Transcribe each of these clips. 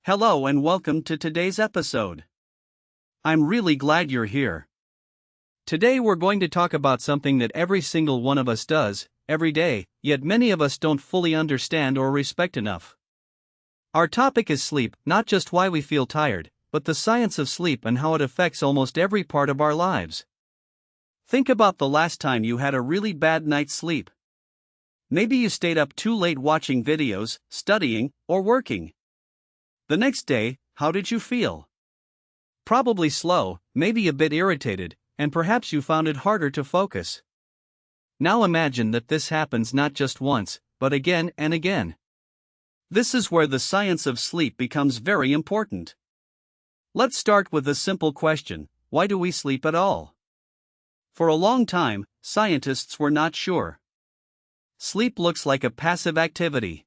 Hello and welcome to today's episode. I'm really glad you're here. Today we're going to talk about something that every single one of us does, every day, yet many of us don't fully understand or respect enough. Our topic is sleep, not just why we feel tired, but the science of sleep and how it affects almost every part of our lives. Think about the last time you had a really bad night's sleep. Maybe you stayed up too late watching videos, studying, or working. The next day, how did you feel? Probably slow, maybe a bit irritated, and perhaps you found it harder to focus. Now imagine that this happens not just once, but again and again. This is where the science of sleep becomes very important. Let's start with a simple question: why do we sleep at all? For a long time, scientists were not sure. Sleep looks like a passive activity.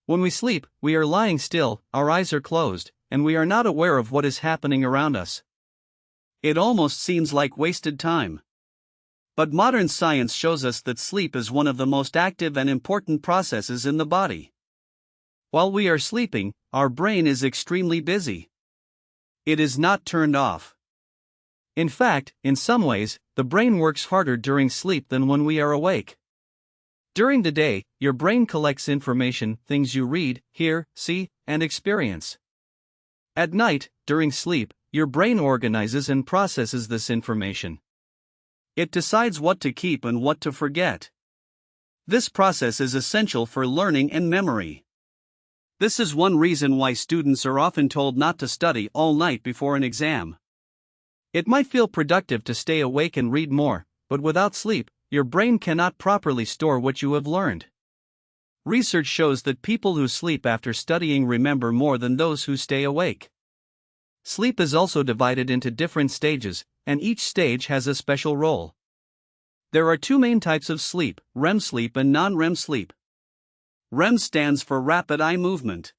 When we sleep, we are lying still, our eyes are closed, and we are not aware of what is happening around us. It almost seems like wasted time. But modern science shows us that sleep is one of the most active and important processes in the body. While we are sleeping, our brain is extremely busy. It is not turned off. In fact, in some ways, the brain works harder during sleep than when we are awake. During the day, your brain collects information, things you read, hear, see, and experience. At night, during sleep, your brain organizes and processes this information. It decides what to keep and what to forget. This process is essential for learning and memory. This is one reason why students are often told not to study all night before an exam. It might feel productive to stay awake and read more, but without sleep, your brain cannot properly store what you have learned. Research shows that people who sleep after studying remember more than those who stay awake. Sleep is also divided into different stages, and each stage has a special role. There are two main types of sleep: REM sleep and non-REM sleep. REM stands for rapid eye movement.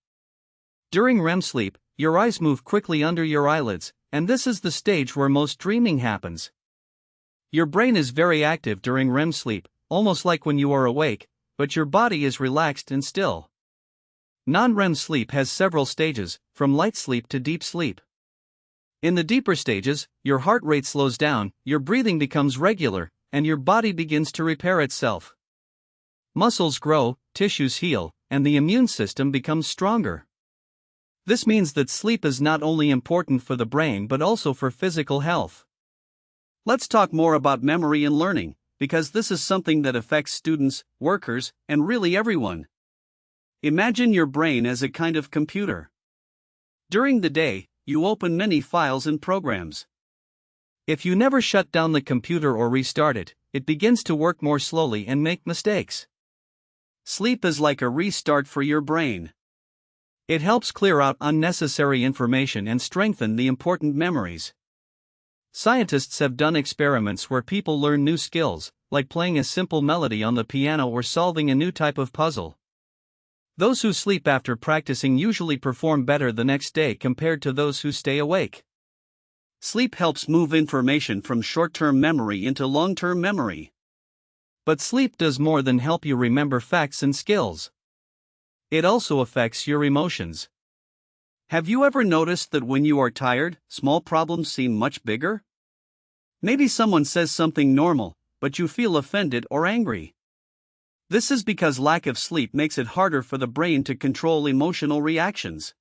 During REM sleep, your eyes move quickly under your eyelids, and this is the stage where most dreaming happens. Your brain is very active during REM sleep, almost like when you are awake, but your body is relaxed and still. Non-REM sleep has several stages, from light sleep to deep sleep. In the deeper stages, your heart rate slows down, your breathing becomes regular, and your body begins to repair itself. Muscles grow, tissues heal, and the immune system becomes stronger. This means that sleep is not only important for the brain but also for physical health. Let's talk more about memory and learning, because this is something that affects students, workers, and really everyone. Imagine your brain as a kind of computer. During the day, you open many files and programs. If you never shut down the computer or restart it, it begins to work more slowly and make mistakes. Sleep is like a restart for your brain. It helps clear out unnecessary information and strengthen the important memories. Scientists have done experiments where people learn new skills, like playing a simple melody on the piano or solving a new type of puzzle. Those who sleep after practicing usually perform better the next day compared to those who stay awake. Sleep helps move information from short-term memory into long-term memory. But sleep does more than help you remember facts and skills. It also affects your emotions. Have you ever noticed that when you are tired, small problems seem much bigger? Maybe someone says something normal, but you feel offended or angry. This is because lack of sleep makes it harder for the brain to control emotional reactions.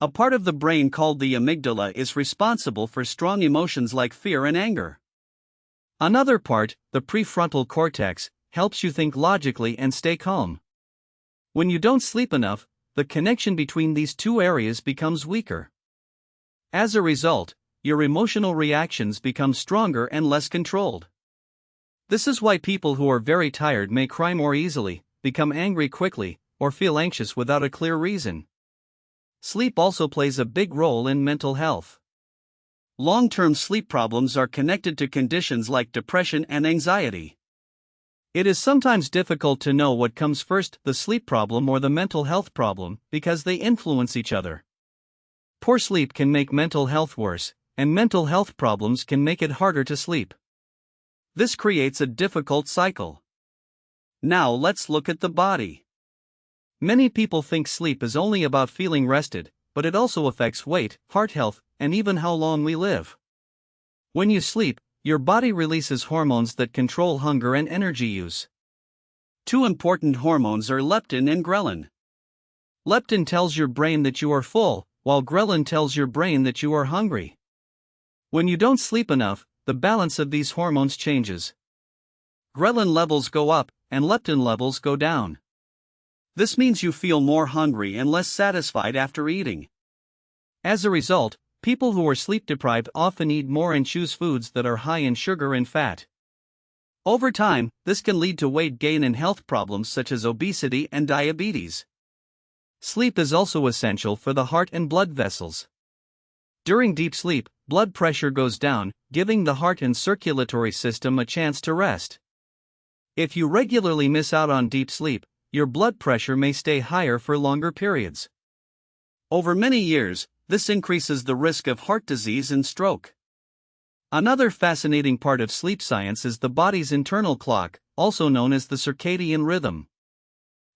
A part of the brain called the amygdala is responsible for strong emotions like fear and anger. Another part, the prefrontal cortex, helps you think logically and stay calm. When you don't sleep enough, the connection between these two areas becomes weaker. As a result, your emotional reactions become stronger and less controlled. This is why people who are very tired may cry more easily, become angry quickly, or feel anxious without a clear reason. Sleep also plays a big role in mental health. Long-term sleep problems are connected to conditions like depression and anxiety. It is sometimes difficult to know what comes first, the sleep problem or the mental health problem, because they influence each other. Poor sleep can make mental health worse, and mental health problems can make it harder to sleep. This creates a difficult cycle. Now let's look at the body. Many people think sleep is only about feeling rested, but it also affects weight, heart health, and even how long we live. When you sleep, your body releases hormones that control hunger and energy use. Two important hormones are leptin and ghrelin. Leptin tells your brain that you are full, while ghrelin tells your brain that you are hungry. When you don't sleep enough, the balance of these hormones changes. Ghrelin levels go up, and leptin levels go down. This means you feel more hungry and less satisfied after eating. As a result, people who are sleep deprived often eat more and choose foods that are high in sugar and fat. Over time, this can lead to weight gain and health problems such as obesity and diabetes. Sleep is also essential for the heart and blood vessels. During deep sleep, blood pressure goes down, giving the heart and circulatory system a chance to rest. If you regularly miss out on deep sleep, your blood pressure may stay higher for longer periods. Over many years, this increases the risk of heart disease and stroke. Another fascinating part of sleep science is the body's internal clock, also known as the circadian rhythm.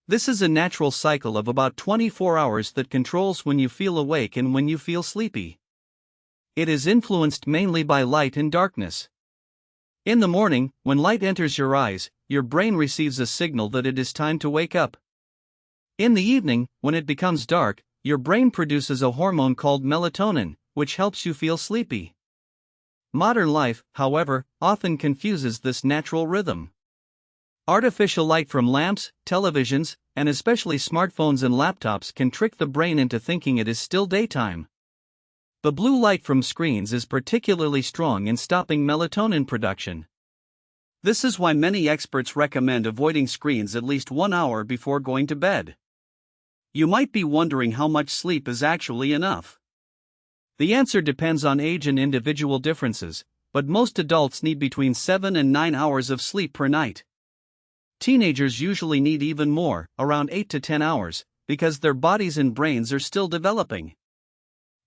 This is a natural cycle of about 24 hours that controls when you feel awake and when you feel sleepy. It is influenced mainly by light and darkness. In the morning, when light enters your eyes, your brain receives a signal that it is time to wake up. In the evening, when it becomes dark, your brain produces a hormone called melatonin, which helps you feel sleepy. Modern life, however, often confuses this natural rhythm. Artificial light from lamps, televisions, and especially smartphones and laptops can trick the brain into thinking it is still daytime. The blue light from screens is particularly strong in stopping melatonin production. This is why many experts recommend avoiding screens at least 1 hour before going to bed. You might be wondering how much sleep is actually enough. The answer depends on age and individual differences, but most adults need between 7 and 9 hours of sleep per night. Teenagers usually need even more, around 8 to 10 hours, because their bodies and brains are still developing.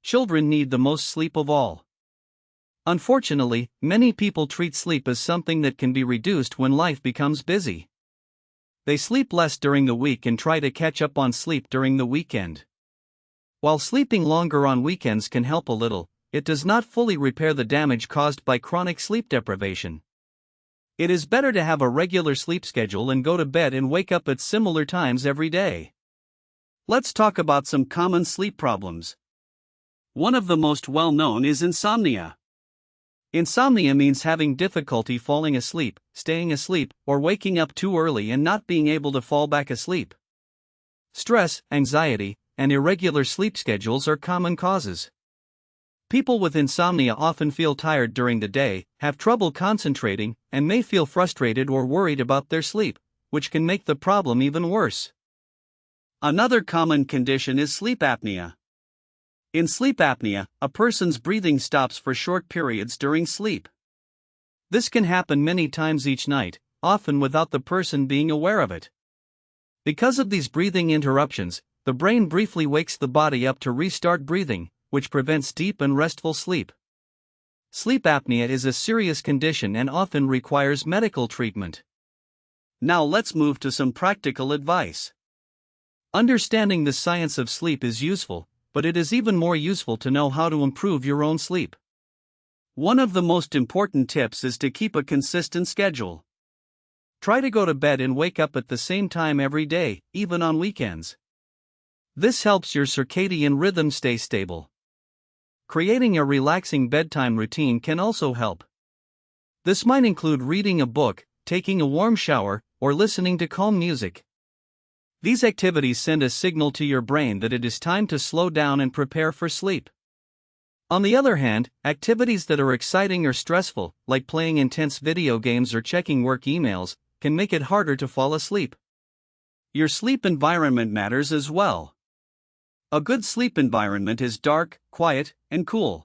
Children need the most sleep of all. Unfortunately, many people treat sleep as something that can be reduced when life becomes busy. They sleep less during the week and try to catch up on sleep during the weekend. While sleeping longer on weekends can help a little, it does not fully repair the damage caused by chronic sleep deprivation. It is better to have a regular sleep schedule and go to bed and wake up at similar times every day. Let's talk about some common sleep problems. One of the most well-known is insomnia. Insomnia means having difficulty falling asleep, staying asleep, or waking up too early and not being able to fall back asleep. Stress, anxiety, and irregular sleep schedules are common causes. People with insomnia often feel tired during the day, have trouble concentrating, and may feel frustrated or worried about their sleep, which can make the problem even worse. Another common condition is sleep apnea. In sleep apnea, a person's breathing stops for short periods during sleep. This can happen many times each night, often without the person being aware of it. Because of these breathing interruptions, the brain briefly wakes the body up to restart breathing, which prevents deep and restful sleep. Sleep apnea is a serious condition and often requires medical treatment. Now let's move to some practical advice. Understanding the science of sleep is useful, but it is even more useful to know how to improve your own sleep. One of the most important tips is to keep a consistent schedule. Try to go to bed and wake up at the same time every day, even on weekends. This helps your circadian rhythm stay stable. Creating a relaxing bedtime routine can also help. This might include reading a book, taking a warm shower, or listening to calm music. These activities send a signal to your brain that it is time to slow down and prepare for sleep. On the other hand, activities that are exciting or stressful, like playing intense video games or checking work emails, can make it harder to fall asleep. Your sleep environment matters as well. A good sleep environment is dark, quiet, and cool.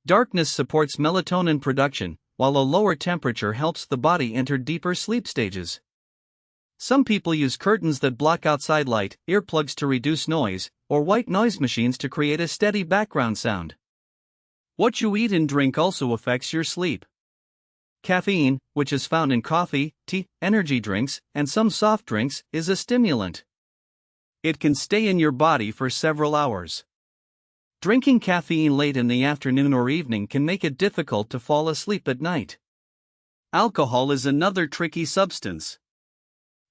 Darkness supports melatonin production, while a lower temperature helps the body enter deeper sleep stages. Some people use curtains that block outside light, earplugs to reduce noise, or white noise machines to create a steady background sound. What you eat and drink also affects your sleep. Caffeine, which is found in coffee, tea, energy drinks, and some soft drinks, is a stimulant. It can stay in your body for several hours. Drinking caffeine late in the afternoon or evening can make it difficult to fall asleep at night. Alcohol is another tricky substance.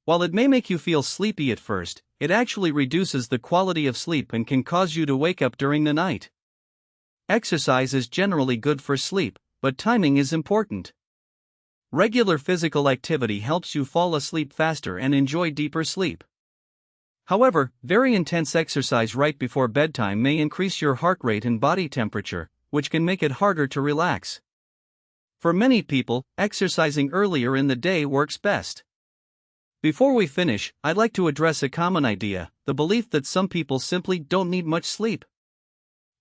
While it may make you feel sleepy at first, it actually reduces the quality of sleep and can cause you to wake up during the night. Exercise is generally good for sleep, but timing is important. Regular physical activity helps you fall asleep faster and enjoy deeper sleep. However, very intense exercise right before bedtime may increase your heart rate and body temperature, which can make it harder to relax. For many people, exercising earlier in the day works best. Before we finish, I'd like to address a common idea, the belief that some people simply don't need much sleep.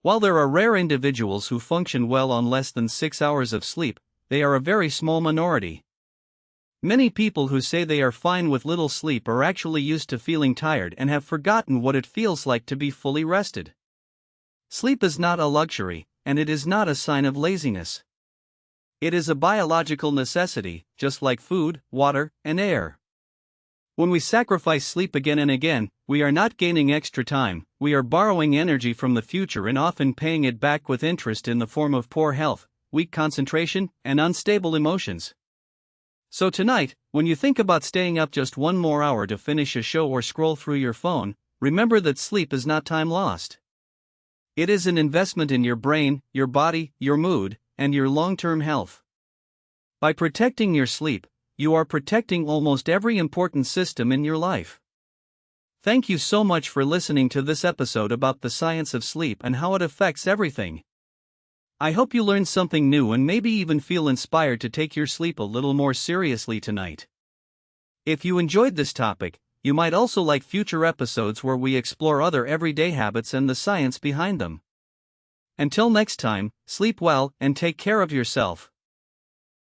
While there are rare individuals who function well on less than 6 hours of sleep, they are a very small minority. Many people who say they are fine with little sleep are actually used to feeling tired and have forgotten what it feels like to be fully rested. Sleep is not a luxury, and it is not a sign of laziness. It is a biological necessity, just like food, water, and air. When we sacrifice sleep again and again, we are not gaining extra time, we are borrowing energy from the future and often paying it back with interest in the form of poor health, weak concentration, and unstable emotions. So tonight, when you think about staying up just one more hour to finish a show or scroll through your phone, remember that sleep is not time lost. It is an investment in your brain, your body, your mood, and your long-term health. By protecting your sleep, you are protecting almost every important system in your life. Thank you so much for listening to this episode about the science of sleep and how it affects everything. I hope you learned something new and maybe even feel inspired to take your sleep a little more seriously tonight. If you enjoyed this topic, you might also like future episodes where we explore other everyday habits and the science behind them. Until next time, sleep well and take care of yourself.